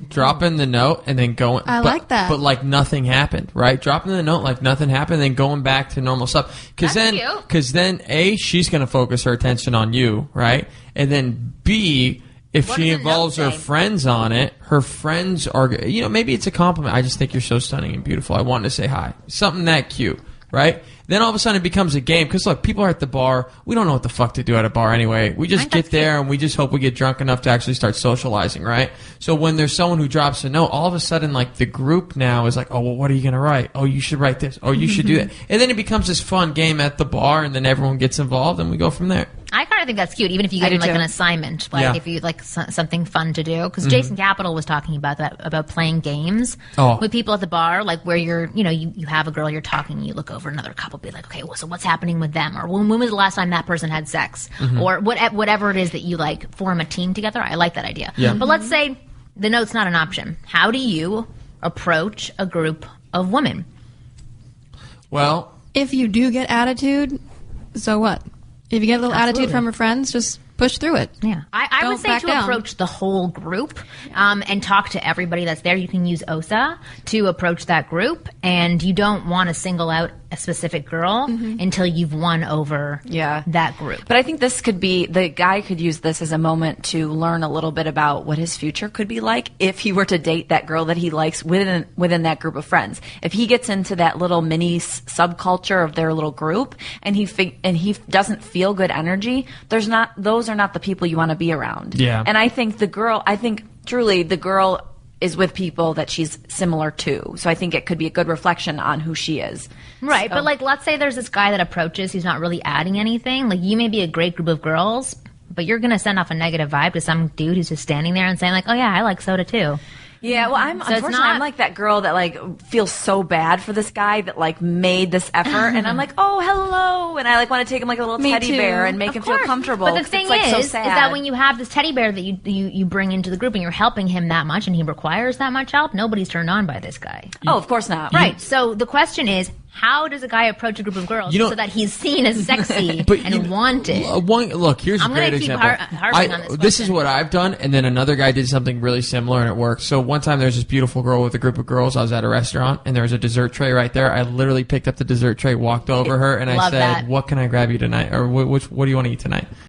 Dropping the note and then going. I like that. But like nothing happened, right? Dropping the note like nothing happened, then going back to normal stuff. That's cute. Because then A, she's going to focus her attention on you, right? And then B, if What she does the involves note her say? friends on it, her friends are, maybe it's a compliment. I just think you're so stunning and beautiful. I wanted to say hi. Something that cute, right? Then all of a sudden it becomes a game. Because look, people are at the bar. We don't know what the fuck to do at a bar anyway. We just I think that's get there and we just hope we get drunk enough to actually start socializing, right? So when there's someone who drops a note, all of a sudden, like, the group now is like, oh, well, what are you going to write? Oh, you should write this. Oh, you should do that. And then it becomes this fun game at the bar, and then everyone gets involved, and we go from there. I kind of think that's cute, even if you I give do them like too. an assignment, like Yeah. if you like something fun to do. Because Jason Capital was talking about that, about playing games Oh. with people at the bar, like where you're, you have a girl, you're talking, you look over another couple, be like, okay, well, so what's happening with them, or when was the last time that person had sex, or whatever it is that you like form a team together. I like that idea. Yeah. But let's say the note's not an option. How do you approach a group of women? Well, If you do get attitude, so what? If you get a little Absolutely. attitude from your friends, just push through it. Yeah, I Don't would say back to down. approach the whole group and talk to everybody that's there. You can use OSA to approach that group, and you don't want to single out a specific girl until you've won over that group. But I think this could be, the guy could use this as a moment to learn a little bit about what his future could be like if he were to date that girl that he likes within that group of friends. If he gets into that little mini subculture of their little group and he doesn't feel good energy, those are not the people you want to be around. Yeah. And I think truly the girl is with people that she's similar to. So I think it could be a good reflection on who she is. Right, So- but like, let's say there's this guy that approaches, he's not really adding anything. Like, you may be a great group of girls, but you're going to send off a negative vibe to some dude who's just standing there and saying like, oh yeah, I like soda too. Yeah, well, it's unfortunately, not- I'm like that girl that like feels so bad for this guy that like made this effort, and I'm like, oh, hello, and I like want to take him like a little Me teddy too. bear and make Of him course. feel comfortable. But the 'cause thing it's, like, so is sad. that when you have this teddy bear that you bring into the group and you're helping him that much and he requires that much help, nobody's turned on by this guy. oh, of course not, Right. So the question is, how does a guy approach a group of girls so that he's seen as sexy and wanted? Look, here's I'm a great gonna keep example. harping on this This is question. what I've done, and then another guy did something really similar, and it worked. So one time there's this beautiful girl with a group of girls. I was at a restaurant, and there was a dessert tray right there. I literally picked up the dessert tray, walked over her, and I Love said, that. "What can I grab you tonight? Or what do you want to eat tonight?"